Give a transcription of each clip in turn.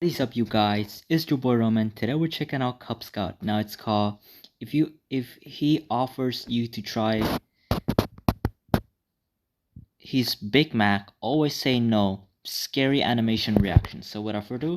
What is up, you guys? It's your boy Roman. Today we're checking out kubz. Now it's called if he offers you to try his Big Mac, always say no. Scary animation reaction. So without further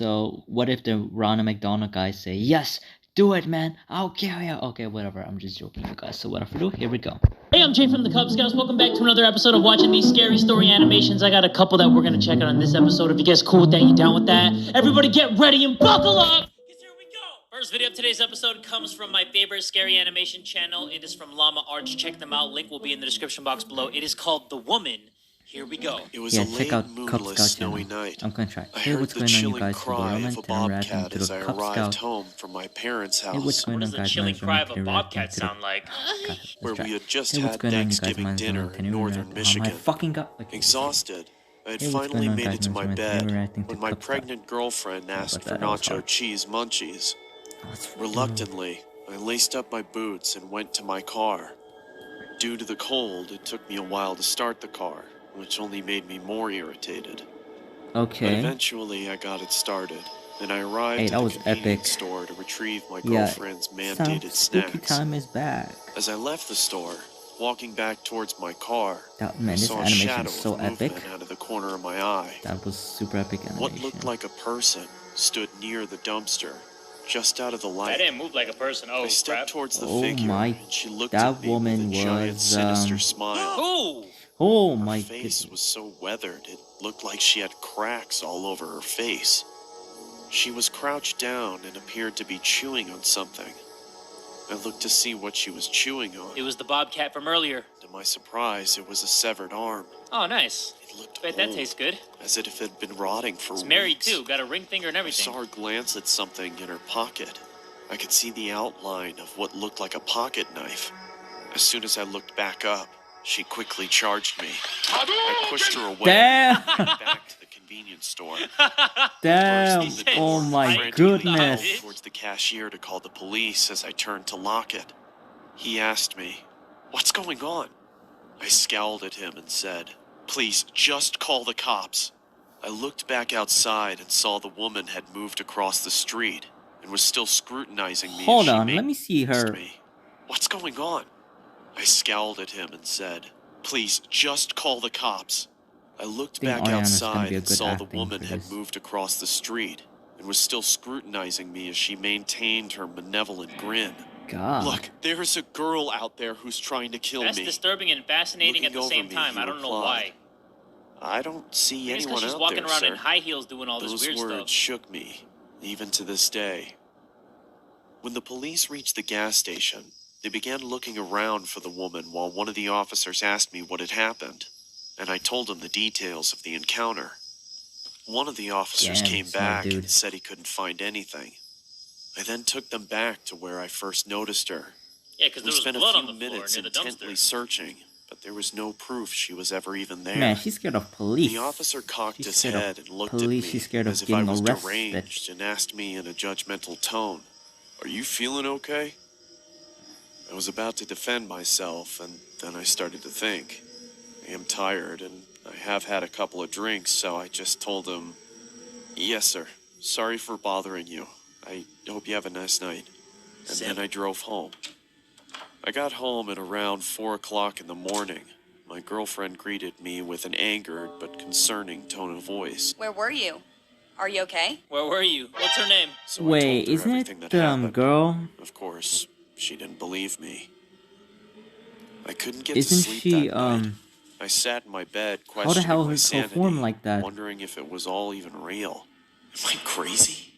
ado, what if the Ronald McDonald guys say yes? Do it, man. I'll kill you. Okay, whatever. I'm just joking, you guys. So without further ado, here we go. Hey, I'm Jay from the Cub Scouts. Welcome back to another episode of watching these scary story animations. I got a couple that we're going to check out on this episode. If you guys cool with that, you down with that? Everybody get ready and buckle up! Because here we go! First video of today's episode comes from my favorite scary animation channel. It is from Llama Arch. Check them out. Link will be in the description box below. It is called The Woman. Here we go. It was a late, moonless, snowy night. I'm gonna try. I Hey, heard what's the going on, you chilling guys? cry of a bobcat as I arrived Scout. home from my parents' Hey, what's house, going What on, does the guys? chilling cry of a Reacting bobcat to the- sound like? where we had just Hey, what's had going on, you guys? Thanksgiving dinner in northern Michigan. Exhausted, I had Hey, what's finally going on, made guys? it to my We're bed reacting to when my Kubz. pregnant girlfriend asked for that was nacho hard. cheese munchies. Let's Reluctantly, I laced up my boots and went to my car. Due to the cold, it took me a while to start the car, which only made me more irritated. But Okay. eventually I got it started, and I arrived Hey, at that the was convenience epic. store to retrieve my Yeah, girlfriend's mandated Spooky snacks. time is back. As I left the store, walking back towards my car, Man, I this saw a animation shadow is so of epic. movement out of the corner of my eye. That was super epic animation. What looked like a person stood near the dumpster, just out of the That light. didn't move like a person. Oh, I stepped crap. towards the Oh figure, my- and she looked that at me woman with a giant, was, sinister smile. Ooh! Oh Her my face goodness. was so weathered, it looked like she had cracks all over her face. She was crouched down and appeared to be chewing on something. I looked to see what she was chewing on. It was the bobcat from earlier. To my surprise, it was a severed arm. Oh, nice. It looked Bet that old, tastes good. as if it had been rotting for It's married weeks. too. Got a ring finger and I everything. saw her glance at something in her pocket. I could see the outline of what looked like a pocket knife. As soon as I looked back up, she quickly charged me. I pushed her away Damn! and ran back to the convenience store. Damn! Bursting the Oh door, my frantically goodness! called towards the cashier to call the police as I turned to lock it. He asked me, "What's going on?" I scowled at him and said, "Please, just call the cops." I looked back outside and saw the woman had moved across the street and was still scrutinizing me. Hold as she on, made let me see her. me. "What's going on?" I scowled at him and said, "Please, just call the cops." I looked think back Ariana's gonna outside be a and good saw the acting woman for had this. moved across the street and was still scrutinizing me as she maintained her malevolent grin. God. "Look, there's a girl out there who's trying to kill That's me." disturbing and fascinating at Looking the same over me, time. he I don't know replied, why. "I don't see Maybe it's anyone because she's out walking there, around sir." in high heels doing all this Those weird words stuff. shook me, even to this day. When the police reached the gas station, they began looking around for the woman while one of the officers asked me what had happened, and I told him the details of the encounter. One of the officers Damn, came smart back dude. and said he couldn't find anything. I then took them back to where I first noticed her. Yeah, because We there was spent a blood on few the floor minutes near the intently dumpster. searching, but there was no proof she was ever even there. Man, she's scared of police. The officer cocked She's his scared of head and looked police. at me She's scared of as if I getting was arrested. deranged and asked me in a judgmental tone, "Are you feeling okay?" I was about to defend myself, and then I started to think. I am tired, and I have had a couple of drinks, so I just told him, "Yes, sir. Sorry for bothering you. I hope you have a nice night." And then I drove home. I got home at around 4 o'clock in the morning. My girlfriend greeted me with an angered but concerning tone of voice. Where were you? Are you okay? Where were you? What's her name? So I Wait, told her isn't everything it that happened. girl? Of course, she didn't believe me. I couldn't get Isn't to sleep she that night. I sat in my bed How the questioning hell my is her sanity, form like that? wondering if it was all even real. Am I crazy?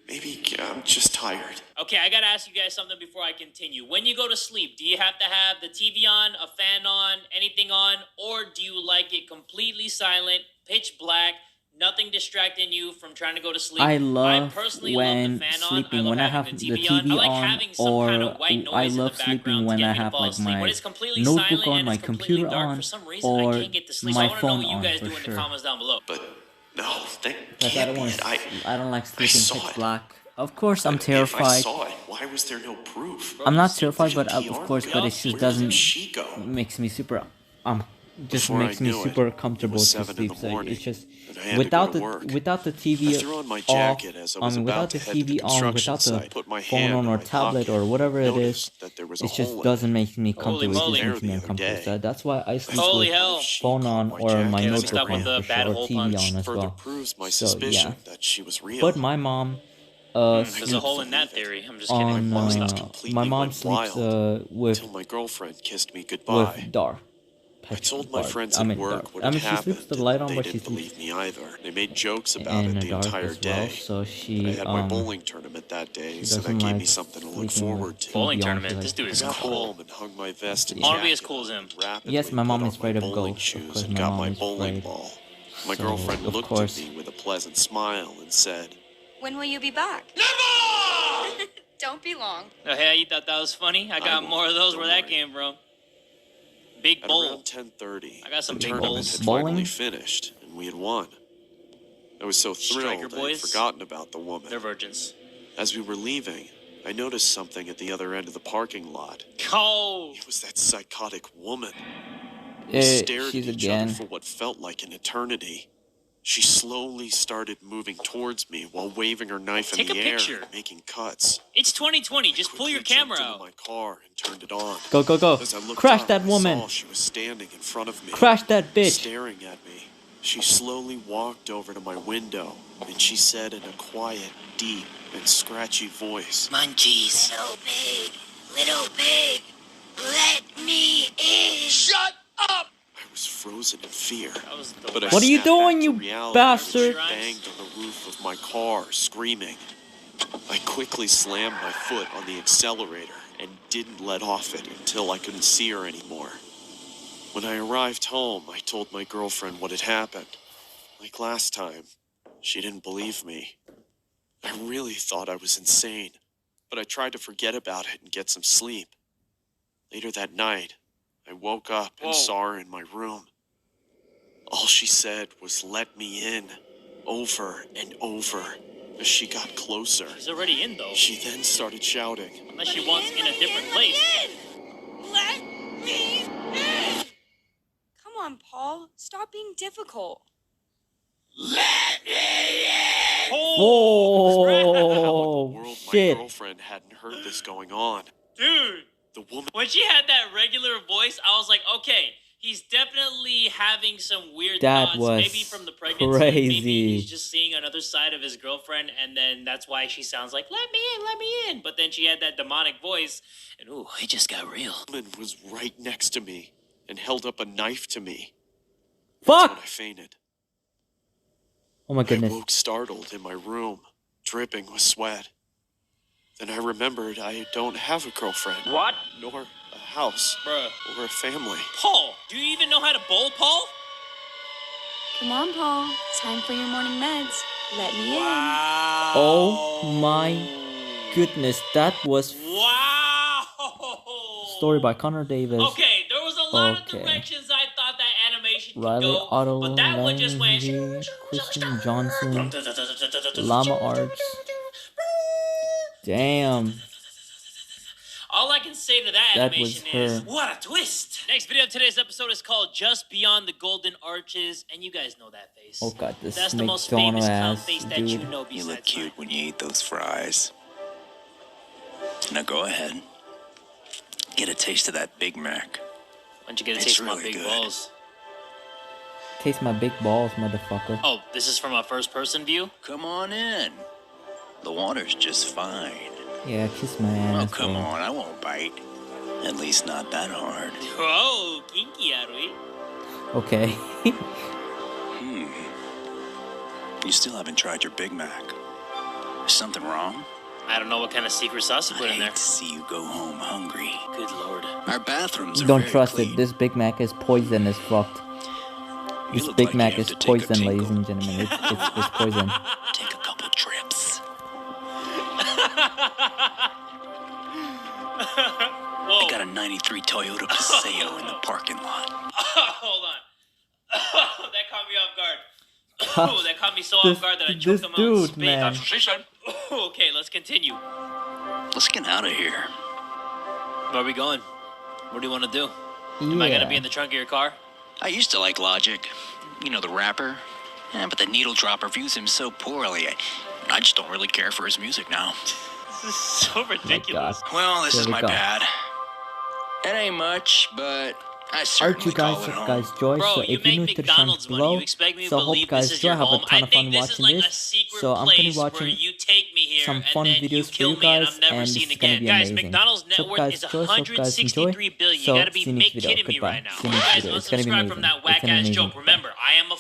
Maybe I'm just tired. Okay, I gotta ask you guys something before I continue. When you go to sleep, do you have to have the TV on, a fan on, anything on, or do you like it completely silent, pitch black, nothing distracting you from trying to go to sleep? I love personally when love the fan sleeping on. I when I love have having the TV I like on, having some kind of or white noise I in the love sleeping background when to I get me to have fall like asleep. When my it's completely notebook silent on, and my it's completely computer dark, on, for some reason or I can't get to sleep. my So I want to know phone what you on guys for do in sure. the comments down below. But no, that Because I can't don't be want it. I don't like I sleeping saw pitch it. black. Of course, I'm If I terrified. saw it, why was there no proof? I'm not Bro, terrified, Where but did the of arm course, go? but it just Where did doesn't she go? makes me super just Before I makes me knew it, super it comfortable was to 7 in sleep. the So morning, it's just and I had to without go to the work. without the I TV threw on my off, jacket as I was about without to the head to the TV on, construction without the site. Put my phone hand on in or my tablet pocket, or whatever it is, noticed that there was a it just hole in doesn't it. make me Holy comfortable. It moly. just makes me There the other uncomfortable. day. So that's why I I sleep thought, Holy with hell. what if she phone on caught or my jacket Okay, let me in notebook stop the with on the for rain? sure, bad or hole TV punch. on as Further well. proves my So yeah, suspicion that she was real. but my mom There's a sleeps hole in that theory. I'm just My kidding. on Let me mind stop. completely my mom went sleeps wild with until my girlfriend kissed me goodbye. Dar. I told my friends I at mean work dark. what I had mean she sleeps happened, with the light and on, they but she didn't sleeps believe me either. They made jokes about in it the the dark entire as well. day. So But I she had my bowling tournament that day, she so that doesn't gave like me something to look sleeping with forward to. Bowling TV on. tournament. She This dude I is got cool. home and hung my vest and Yeah. I wanna be as jacket cool as on him. and rapidly Yes, my mom put is on afraid my of bowling ghosts. Of shoes course, and my got mom my is bowling afraid. ball. My So, girlfriend of looked course. at me with a pleasant smile and said, When will you be back? Don't be long. Oh, hey, you thought that was funny? I got won't. more of those Don't where that worry." came from. Big At bowl. around 10:30, I got some the big tournament bowls. had Bowling? finally finished, and we had won. I was so Striker thrilled I had boys? forgotten about the woman. They're virgins. As we were leaving, I noticed something at the other end of the parking lot. Oh! It was that psychotic woman. We stared She's at each again. other for what felt like an eternity. She slowly started moving towards me while waving her knife Take in a the air picture. and making cuts. It's 2020. I Just pull your quickly camera jumped out. into my car and turned it on. Go, go, go. As I looked Crash up, that I woman. saw she was standing in front of me, Crash that bitch. staring at me. She slowly walked over to my window, and she said in a quiet, deep, and scratchy voice, Munchies. Little pig, let me in. Shut up! I was frozen in fear. That was the But I What are you snapped back doing, to you reality bastard? as I banged on the roof of my car, screaming. I quickly slammed my foot on the accelerator and didn't let off it until I couldn't see her anymore. When I arrived home, I told my girlfriend what had happened. Like last time, she didn't believe me. I really thought I was insane, but I tried to forget about it and get some sleep. Later that night, I woke up and Whoa. saw her in my room. All she said was, "Let me in," over and over as she got closer. She's already in, though. She then started shouting, Unless she wants in a different place. Let me in. Come on, Paul. Stop being difficult. Oh! Oh, world, shit. my girlfriend hadn't heard this going on. Dude! The woman When she had that regular voice, I was like, okay, he's definitely having some weird That thoughts. was Maybe from the pregnancy. Maybe crazy. he's just seeing another side of his girlfriend, and then that's why she sounds like, let me in, let me in. But then she had that demonic voice, and ooh, it just got real. was right next to me and held up a knife to me. Fuck! That's when I fainted. Oh my I goodness. woke startled in my room, dripping with sweat. Then I remembered I don't have a girlfriend. What? Nor a house. Bruh. Or a family. Paul, do you even know how to bowl, Paul? Come on, Paul. Time for your morning meds. Let me Wow. Oh my goodness. That was Wow. story by Connor Davis. Okay, there was a lot Okay. of directions I thought that animation could Riley go, Otto, but that one just went. Kristen Johnson, Llama Arts. Damn. All I can say to that That was animation is, her. what a twist! Next video of today's episode is called Just Beyond the Golden Arches, and you guys know that face. Oh god, this That's the most famous McDonald clown ass face that you dude. know You look besides cute mine. when you eat those fries. Now go ahead. Get a taste of that Big Mac. Why don't you get a It's taste of my really big good. balls? Taste my big balls, motherfucker. Oh, this is from a first-person view? Come on in. The water's just fine. Yeah, kiss my Oh, ass. come bro. on. I won't bite. At least not that hard. Whoa, kinky, are we? Okay. You still haven't tried your Big Mac. Is something wrong? I don't know what kind of secret sauce to I put in hate there. to see you go home hungry. Good lord. Our bathrooms are Don't very trust clean. it. This Big Mac is poison as fucked. You This look Big like you Mac have is to take a poison, ladies tinkle. and gentlemen. It's poison. Take a couple trips. Whoa. I got a 93 Toyota Paseo in the parking lot. Hold on. That caught me off guard. God, Oh, that caught me so this- off guard that I this choked him out dude, spit. man. That's what she said. Okay, let's continue. Let's get out of here. Where are we going? What do you want to do? Am I gonna be in the trunk of your car? I used to like Logic. You know, the rapper. Yeah, but the needle dropper views him so poorly. I just don't really care for his music now. This is so ridiculous. Well, this There is we my go. bad. It ain't much, but I Alright, certainly you call guys, it home. guys, joy. Bro, So you if you're new make to the channel McDonald's money. below, You expect me to so I hope believe guys this is do your have a home? ton I of fun think this is watching like a this. secret So I'm gonna be place where watching you take me here some and fun then videos you for kill you me and guys, I'm never and seen this is gonna again. be Guys, amazing. McDonald's So net worth guys, is joy, so guys, enjoy. 163 billion. You So gotta be see you next video. kidding me Goodbye. right now. See you You next guys video. It's gonna be unsubscribe amazing. from that It's whack gonna be ass amazing. joke. Remember, I am a